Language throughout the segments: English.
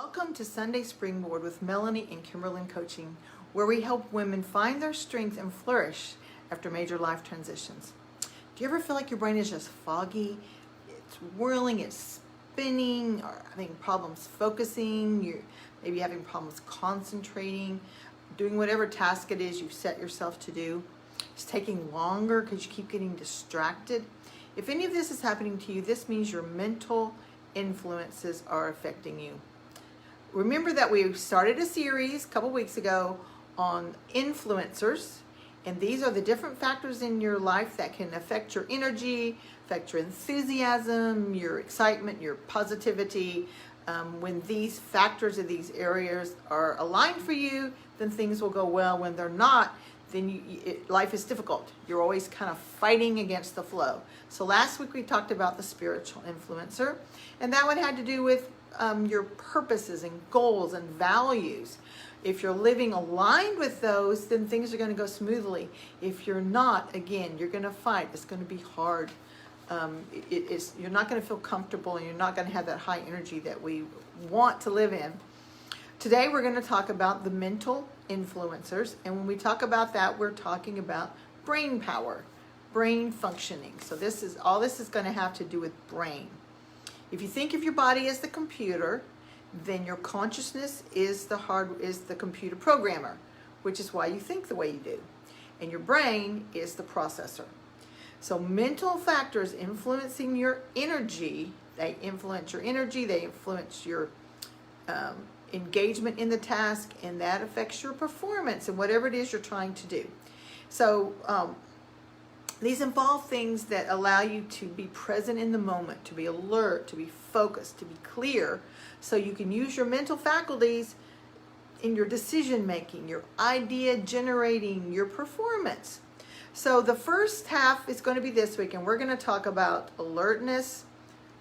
Welcome to Sunday Springboard with Melanie and Kimberlyn Coaching, where we help women find their strength and flourish after major life transitions. Do you ever feel like your brain is just foggy? It's whirling, it's spinning, or having problems focusing, you're maybe having problems concentrating, doing whatever task it is you've set yourself to do. It's taking longer because you keep getting distracted. If any of this is happening to you, this means your mental influences are affecting you. Remember that we started a series a couple weeks ago on influencers, and these are the different factors in your life that can affect your energy, affect your enthusiasm, your excitement, your positivity. When these factors in these areas are aligned for you, then things will go well. When they're not, then life is difficult. You're always kind of fighting against the flow. So last week we talked about the spiritual influencer, and that one had to do with your purposes and goals and values. If you're living aligned with those, then things are going to go smoothly. If you're not, again, you're going to fight. It's going to be hard. You're not going to feel comfortable, and you're not going to have that high energy that we want to live in. Today we're going to talk about the mental influencers, and when we talk about that, we're talking about brain power, brain functioning. So this is going to have to do with brain. If you think of your body as the computer, then your consciousness is the computer programmer, which is why you think the way you do. And your brain is the processor. So mental factors influencing your energy, they influence your energy, they influence your engagement in the task, and that affects your performance and whatever it is you're trying to do. So these involve things that allow you to be present in the moment, to be alert, to be focused, to be clear, so you can use your mental faculties in your decision making, your idea generating, your performance. So the first half is going to be this week, and we're going to talk about alertness,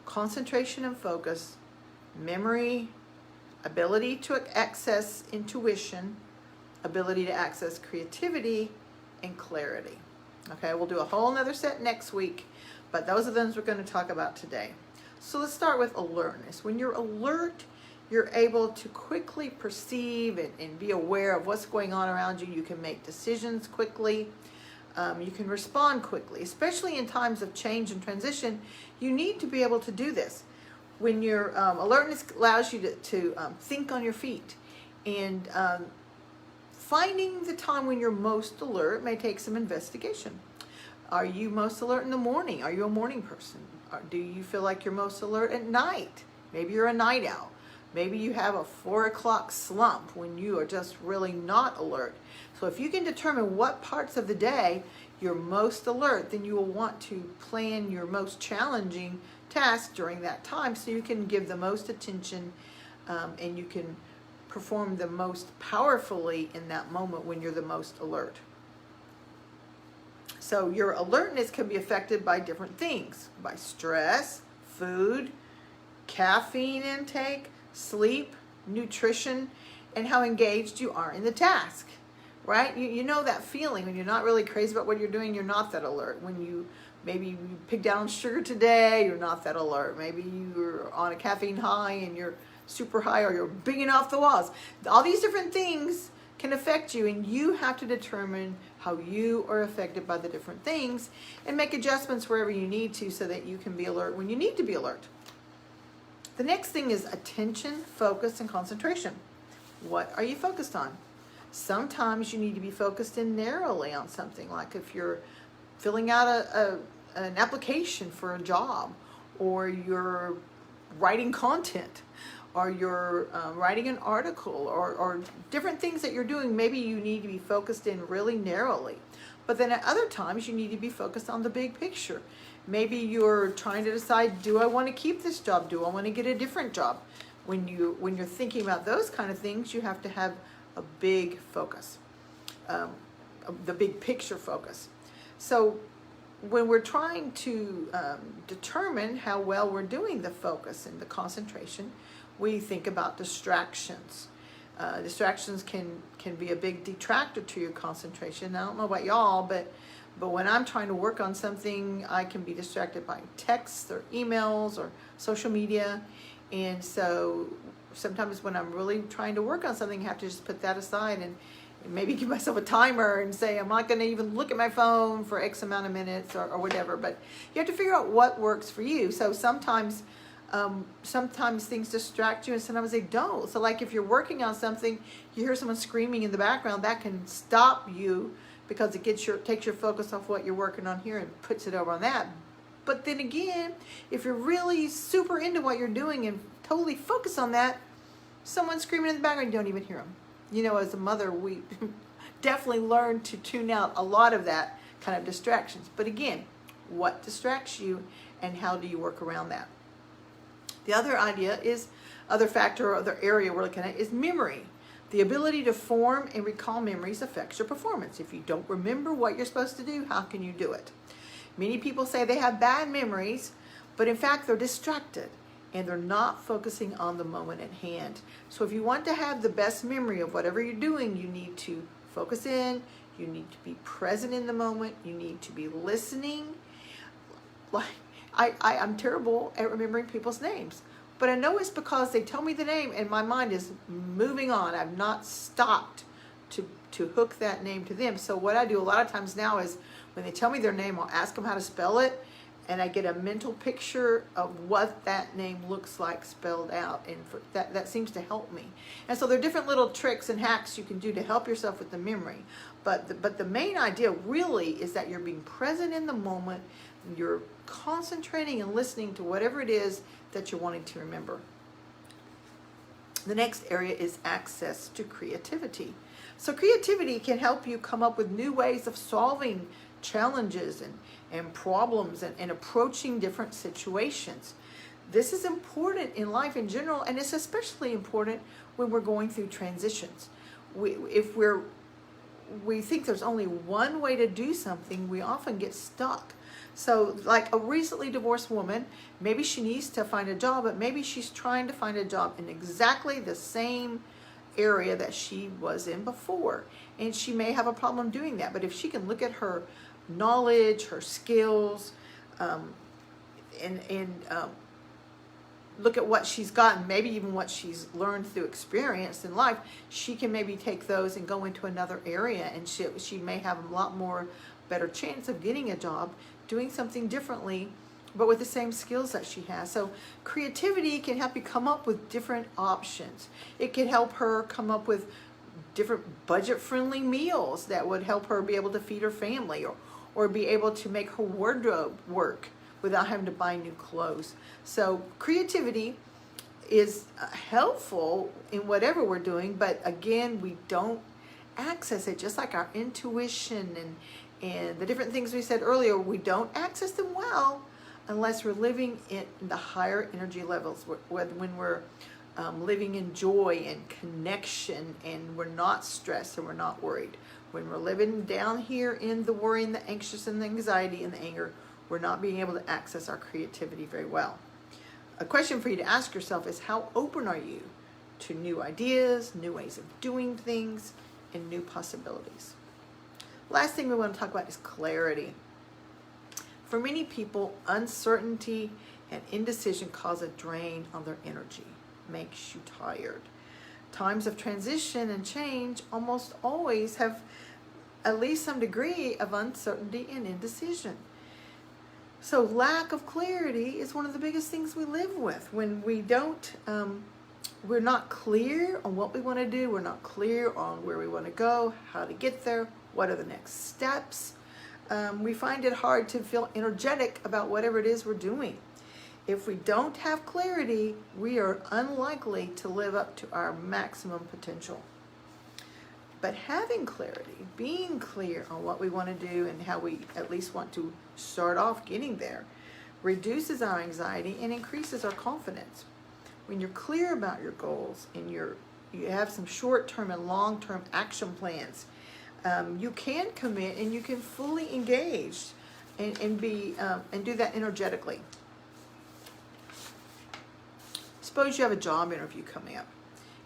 concentration and focus, memory, ability to access intuition, ability to access creativity, and clarity. Okay, we'll do a whole nother set next week, but those are the ones we're going to talk about today. So let's start with alertness. When you're alert, you're able to quickly perceive and be aware of what's going on around you. You can make decisions quickly. You can respond quickly, especially in times of change and transition. You need to be able to do this. When your alertness allows you to think on your feet, and finding the time when you're most alert may take some investigation. Are you most alert in the morning? Are you a morning person? Do you feel like you're most alert at night? Maybe you're a night owl. Maybe you have a 4 o'clock slump when you are just really not alert. So if you can determine what parts of the day you're most alert, then you will want to plan your most challenging task during that time, so you can give the most attention and you can perform the most powerfully in that moment when you're the most alert. So your alertness can be affected by different things, by stress, food, caffeine intake, sleep, nutrition, and how engaged you are in the task, right? You know that feeling when you're not really crazy about what you're doing, you're not that alert. When maybe you pick down sugar today, you're not that alert. Maybe you're on a caffeine high and you're super high, or you're binging off the walls. All these different things can affect you, and you have to determine how you are affected by the different things and make adjustments wherever you need to, so that you can be alert when you need to be alert. The next thing is attention, focus, and concentration. What are you focused on? Sometimes you need to be focused in narrowly on something, like if you're filling out an application for a job, or you're writing content, or you're writing an article, or different things that you're doing. Maybe you need to be focused in really narrowly. But then at other times you need to be focused on the big picture. Maybe you're trying to decide, do I want to keep this job? Do I want to get a different job? When you're thinking about those kind of things, you have to have a big focus, the big picture focus. So when we're trying to determine how well we're doing the focus and the concentration, we think about distractions. Distractions can be a big detractor to your concentration. I don't know about y'all, but when I'm trying to work on something, I can be distracted by texts or emails or social media. And so sometimes when I'm really trying to work on something, I have to just put that aside and maybe give myself a timer and say I'm not going to even look at my phone for X amount of minutes or whatever. But you have to figure out what works for you. So sometimes things distract you and sometimes they don't. So like if you're working on something, you hear someone screaming in the background, that can stop you because it takes your focus off what you're working on here and puts it over on that. But then again, if you're really super into what you're doing and totally focus on that, someone screaming in the background, you don't even hear them. You know, as a mother, we definitely learn to tune out a lot of that kind of distractions. But again, what distracts you and how do you work around that? The other factor or other area we're looking at is memory. The ability to form and recall memories affects your performance. If you don't remember what you're supposed to do, how can you do it? Many people say they have bad memories, but in fact they're distracted and they're not focusing on the moment at hand. So if you want to have the best memory of whatever you're doing, you need to focus in, you need to be present in the moment, you need to be listening. Like I'm terrible at remembering people's names, but I know it's because they tell me the name and my mind is moving on. I've not stopped to hook that name to them. So what I do a lot of times now is when they tell me their name, I'll ask them how to spell it, and I get a mental picture of what that name looks like spelled out, and that seems to help me. And so there are different little tricks and hacks you can do to help yourself with the memory. But the main idea really is that you're being present in the moment, you're concentrating and listening to whatever it is that you're wanting to remember. The next area is access to creativity. So creativity can help you come up with new ways of solving challenges and problems and approaching different situations. This is important in life in general, and it's especially important when we're going through transitions. If we think there's only one way to do something, we often get stuck. So like a recently divorced woman, maybe she needs to find a job, but maybe she's trying to find a job in exactly the same area that she was in before. And she may have a problem doing that. But if she can look at her knowledge, her skills, and look at what she's gotten, maybe even what she's learned through experience in life, she can maybe take those and go into another area, and she may have a lot more better chance of getting a job doing something differently, but with the same skills that she has. So creativity can help you come up with different options. It can help her come up with different budget-friendly meals that would help her be able to feed her family, or be able to make her wardrobe work without having to buy new clothes. So creativity is helpful in whatever we're doing, but again, we don't access it, just like our intuition and the different things we said earlier. We don't access them well unless we're living in the higher energy levels, when we're living in joy and connection, and we're not stressed and we're not worried. When we're living down here in the worry and the anxious and the anxiety and the anger, we're not being able to access our creativity very well. A question for you to ask yourself is, how open are you to new ideas, new ways of doing things, and new possibilities? Last thing we want to talk about is clarity. For many people, uncertainty and indecision cause a drain on their energy, makes you tired. Times of transition and change almost always have at least some degree of uncertainty and indecision. So lack of clarity is one of the biggest things we live with. When we don't, we're not clear on what we want to do, we're not clear on where we want to go, how to get there, what are the next steps. We find it hard to feel energetic about whatever it is we're doing. If we don't have clarity, we are unlikely to live up to our maximum potential. But having clarity, being clear on what we want to do and how we at least want to start off getting there, reduces our anxiety and increases our confidence. When you're clear about your goals and you have some short-term and long-term action plans, you can commit and you can fully engage and do that energetically. Suppose you have a job interview coming up.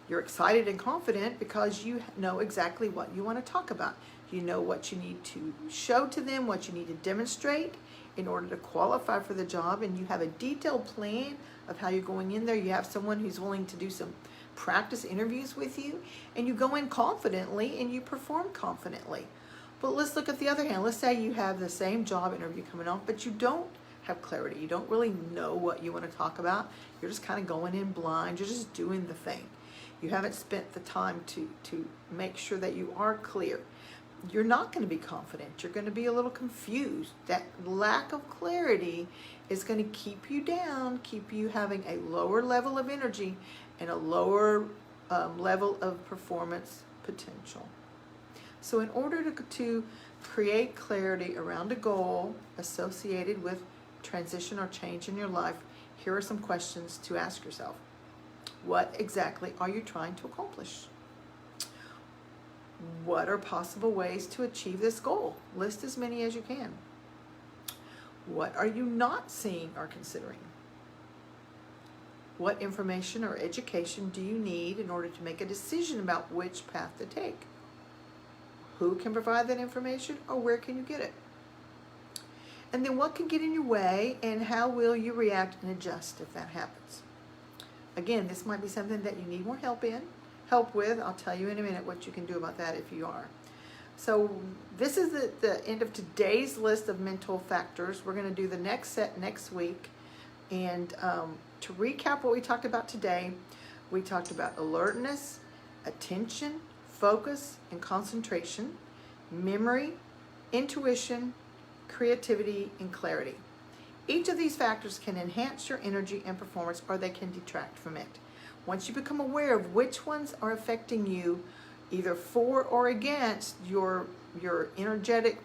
You're excited and confident because you know exactly what you want to talk about. You know what you need to show to them, what you need to demonstrate in order to qualify for the job, and you have a detailed plan of how you're going in there. You have someone who's willing to do some practice interviews with you, and you go in confidently and you perform confidently. But let's look at the other hand. Let's say you have the same job interview coming up, but you don't have clarity. You don't really know what you want to talk about. You're just kind of going in blind. You're just doing the thing. You haven't spent the time to make sure that you are clear. You're not going to be confident. You're going to be a little confused. That lack of clarity is going to keep you down, keep you having a lower level of energy and a lower level of performance potential. So in order to create clarity around a goal associated with transition or change in your life, here are some questions to ask yourself. What exactly are you trying to accomplish? What are possible ways to achieve this goal? List as many as you can. What are you not seeing or considering? What information or education do you need in order to make a decision about which path to take? Who can provide that information, or where can you get it? And then what can get in your way, and how will you react and adjust if that happens? Again, this might be something that you need more help with. I'll tell you in a minute what you can do about that if you are. So this is the end of today's list of mental factors. We're going to do the next set next week. And to recap what we talked about today, we talked about alertness, attention, focus, and concentration, memory, intuition, creativity, and clarity. Each of these factors can enhance your energy and performance, or they can detract from it. Once you become aware of which ones are affecting you, either for or against your energetic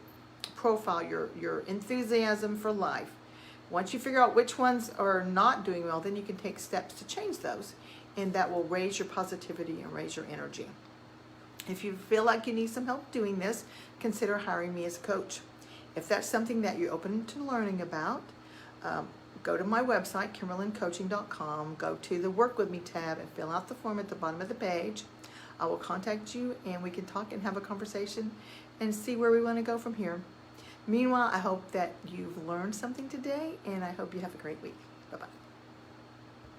profile, your enthusiasm for life, once you figure out which ones are not doing well, then you can take steps to change those, and that will raise your positivity and raise your energy. If you feel like you need some help doing this, consider hiring me as a coach. If that's something that you're open to learning about, go to my website, KimberlinCoaching.com, go to the Work With Me tab and fill out the form at the bottom of the page. I will contact you and we can talk and have a conversation and see where we want to go from here. Meanwhile, I hope that you've learned something today, and I hope you have a great week. Bye-bye.